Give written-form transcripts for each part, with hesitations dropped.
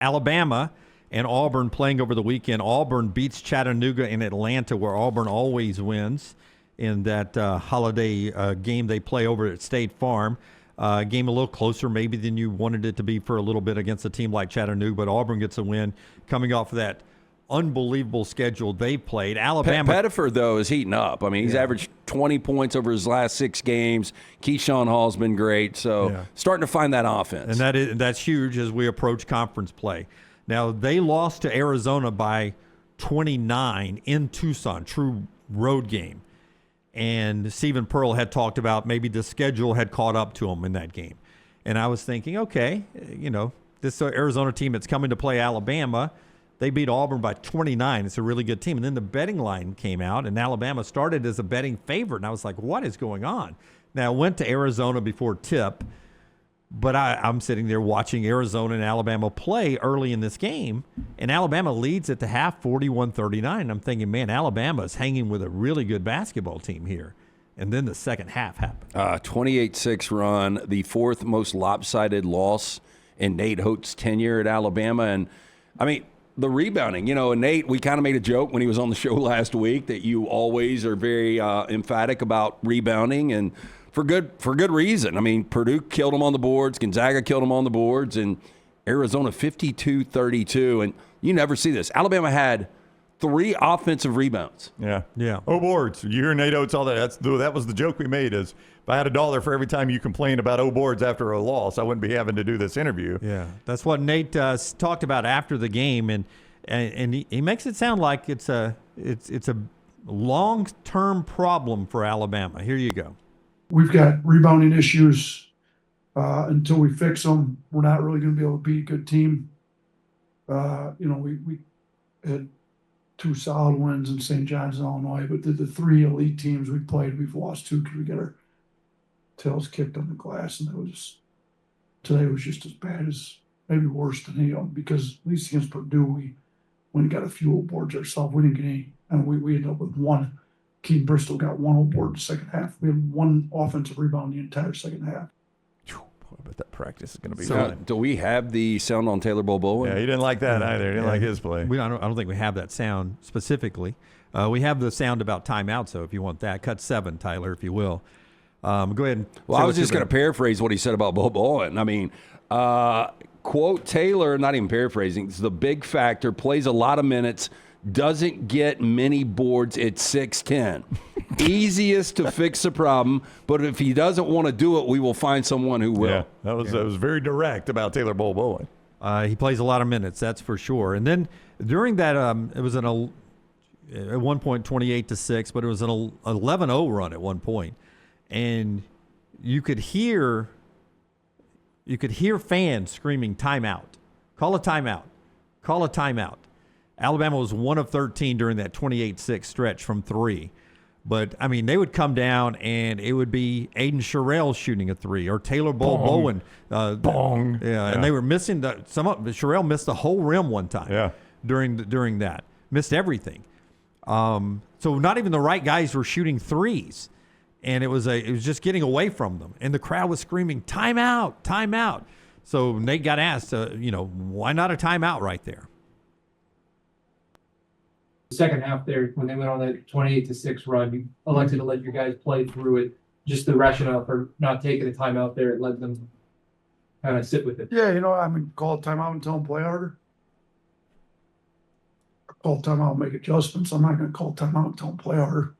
Alabama and Auburn playing over the weekend. Auburn beats Chattanooga in Atlanta, where Auburn always wins in that holiday game they play over at State Farm. Game a little closer maybe than you wanted it to be for a little bit against a team like Chattanooga, but Auburn gets a win coming off of that unbelievable schedule they've played. Alabama. Pettiford, though, is heating up. I mean, he's averaged 20 points over his last 6 games. Keyshawn Hall's been great, so starting to find that offense. And that's huge as we approach conference play. Now, they lost to Arizona by 29 in Tucson, true road game. And Stephen Pearl had talked about maybe the schedule had caught up to him in that game. And I was thinking, okay, this Arizona team that's coming to play Alabama, they beat Auburn by 29. It's a really good team. And then the betting line came out, and Alabama started as a betting favorite. And I was like, what is going on? Now, I went to Arizona before tip, but I'm sitting there watching Arizona and Alabama play early in this game, and Alabama leads at the half 41-39. I'm thinking, man, Alabama is hanging with a really good basketball team here. And then the second half happened. 28-6 run, the 4th most lopsided loss in Nate Oats' tenure at Alabama. And, I mean, the rebounding, and Nate, we kind of made a joke when he was on the show last week that you always are very emphatic about rebounding, and for good reason. I mean, Purdue killed them on the boards, Gonzaga killed them on the boards, and Arizona 52-32. And you never see this. Alabama had 3 offensive rebounds. Yeah. Oh, boards. You hear Nate Oats, all that. That was the joke we made is if I had $1 for every time you complain about boards after a loss, I wouldn't be having to do this interview. Yeah. That's what Nate talked about after the game, and he makes it sound like it's a long-term problem for Alabama. Here you go. We've got rebounding issues. Until we fix them, we're not really going to be able to beat a good team. We had 2 solid wins in St. John's, Illinois, but the 3 elite teams we played, we've lost 2 because we got our tails kicked on the glass, and today was just as bad as, maybe worse than any of them, because at least against Purdue, we went and got a few old boards ourselves. We didn't get any, and we ended up with 1. Keaton Bristol got 1 old board in the second half. We had 1 offensive rebound the entire second half. I bet that practice is going to be fun. Do we have the sound on Taylor Bobo? Yeah, he didn't like that either. He didn't like his play. I don't think we have that sound specifically. We have the sound about timeout, so if you want that, cut 7, Tyler, if you will. Go ahead. Well, I was just going to paraphrase what he said about Bobo. And I mean, quote Taylor, not even paraphrasing, it's the big factor, plays a lot of minutes, doesn't get many boards at 6'10". Easiest to fix the problem, but if he doesn't want to do it, we will find someone who will. Yeah, that was very direct about Taylor Bobo. He plays a lot of minutes, that's for sure. And then during that, it was at one point 28-6, but it was an 11-0 run at one point, and you could hear fans screaming timeout, call a timeout, call a timeout. Alabama was 1 of 13 during that 28-6 stretch from 3. But, I mean, they would come down, and it would be Aiden Sherrill shooting a 3 or Taylor Bowen. Bong. Yeah, and they were missing Sherrill missed the whole rim one time during that. Missed everything. So not even the right guys were shooting 3s. And it was just getting away from them. And the crowd was screaming, timeout, timeout. So Nate got asked, why not a timeout right there? Second half there, when they went on that 28-6 run, you elected to let your guys play through it. Just the rationale for not taking a timeout there, it let them kind of sit with it. Yeah, call a timeout and tell them play harder. Call a timeout and make adjustments. I'm not going to call a timeout and tell them play harder.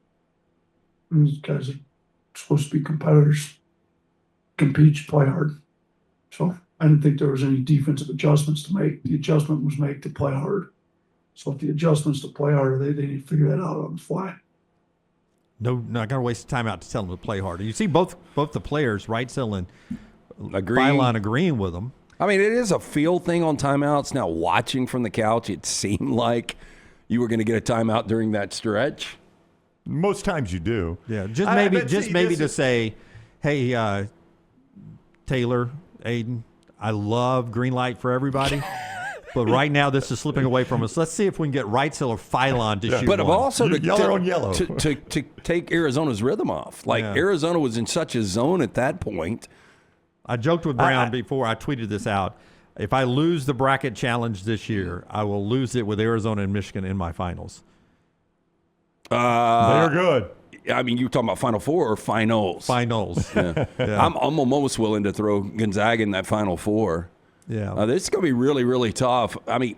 And these guys are supposed to be competitors. Compete, play hard. So I didn't think there was any defensive adjustments to make. The adjustment was made to play hard. So if the adjustments to play harder, they need to figure that out on the fly. No, not going to waste time out to tell them to play harder. You see both the players, Wrightsell and Phylon, agreeing with them. I mean, it is a feel thing on timeouts. Now, watching from the couch, it seemed like you were going to get a timeout during that stretch. Most times you do. Yeah, just maybe to say, hey, Taylor, Aiden, I love green light for everybody. But right now, this is slipping away from us. Let's see if we can get Wrightsell or Phylon to shoot but one. Also yellow on yellow. to take Arizona's rhythm off. Arizona was in such a zone at that point. I joked with Brown before I tweeted this out. If I lose the bracket challenge this year, I will lose it with Arizona and Michigan in my finals. They're good. I mean, you talking about Final Four or finals? Finals. Yeah. Yeah. I'm almost willing to throw Gonzaga in that Final Four. Yeah. This is going to be really, really tough. I mean,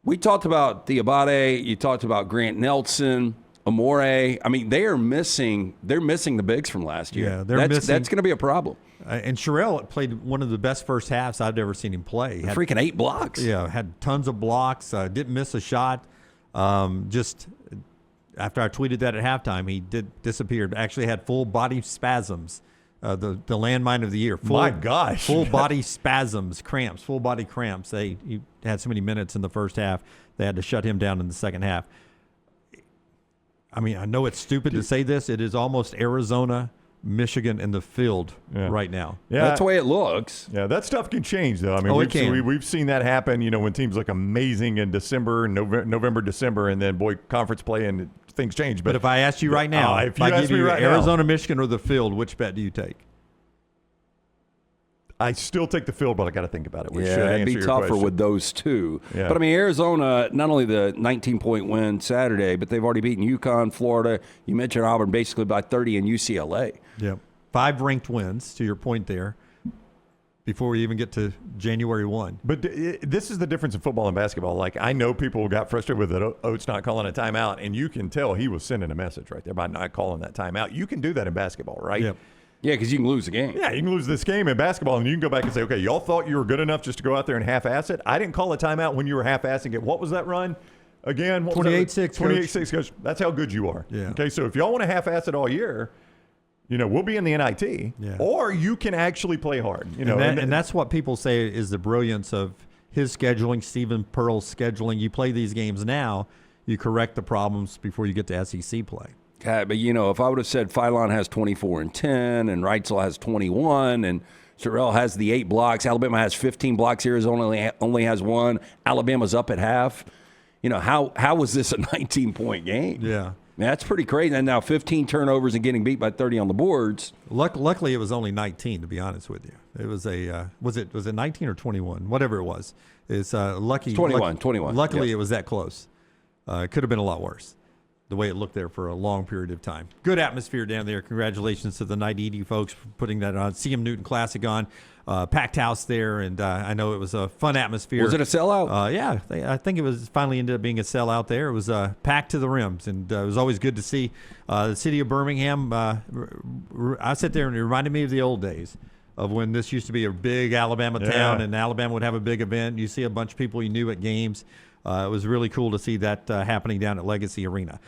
we talked about Diabate. You talked about Grant Nelson, Amore. I mean, they're missing the bigs from last year. Yeah, they're missing. That's going to be a problem. And Sherrill played one of the best first halves I've ever seen him play. Had, Freaking 8 blocks. Yeah, had tons of blocks. Didn't miss a shot. Just after I tweeted that at halftime, he disappeared. Actually had full body spasms. The landmine of the year. My gosh. Full body spasms, cramps, full body cramps. He had so many minutes in the first half, they had to shut him down in the second half. I mean, I know it's stupid to say this. It is almost Arizona, Michigan in the field right now. Yeah, That's the way it looks. Yeah, that stuff can change, though. I mean, it can. we've seen that happen, when teams look amazing in December, November, December, and then, conference play and things change. But if I asked you right now, if if I you give ask me you right now- Arizona, Michigan, or the field, which bet do you take? I still take the field, but I got to think about it. Which should Yeah, it'd answer be your tougher question. with those two. Yeah. But I mean, Arizona, not only the 19-point win Saturday, but they've already beaten UConn, Florida. You mentioned Auburn basically by 30 and UCLA. Yeah. 5 ranked wins, to your point there, before we even get to January 1. But this is the difference in football and basketball. Like, I know people got frustrated with Oats not calling a timeout, and you can tell he was sending a message right there by not calling that timeout. You can do that in basketball, right? Yep. Yeah, because you can lose the game. Yeah, you can lose this game in basketball, and you can go back and say, okay, y'all thought you were good enough just to go out there and half-ass it? I didn't call a timeout when you were half-assing it. What was that run? Again, 28-6, 28-6, Coach. That's how good you are. Yeah. Okay, so if y'all want to half-ass it all year, we'll be in the NIT, Yeah. or you can actually play hard. And that's what people say is the brilliance of his scheduling, Stephen Pearl's scheduling. You play these games now, you correct the problems before you get to SEC play. God, but if I would have said Philon has 24 and 10, and Reitzel has 21, and Sherrill has the 8 blocks, Alabama has 15 blocks, Arizona only has 1, Alabama's up at half. How was this a 19-point game? Yeah. Man, that's pretty crazy. And now 15 turnovers and getting beat by 30 on the boards. Luckily, it was only 19. To be honest with you, it was was it 19 or 21? Whatever it was. It's lucky. It's 21. 21. Luckily, Yep. It was that close. It could have been a lot worse. The way it looked there for a long period of time. Good atmosphere down there. Congratulations to the Night Edie folks for putting that on. CM Newton Classic on. Packed house there, and I know it was a fun atmosphere. Was it a sellout? Yeah. I think it was finally ended up being a sellout there. It was packed to the rims, and it was always good to see the city of Birmingham. I sat there, and it reminded me of the old days of when this used to be a big Alabama town, and Alabama would have a big event. You see a bunch of people you knew at games. It was really cool to see that happening down at Legacy Arena.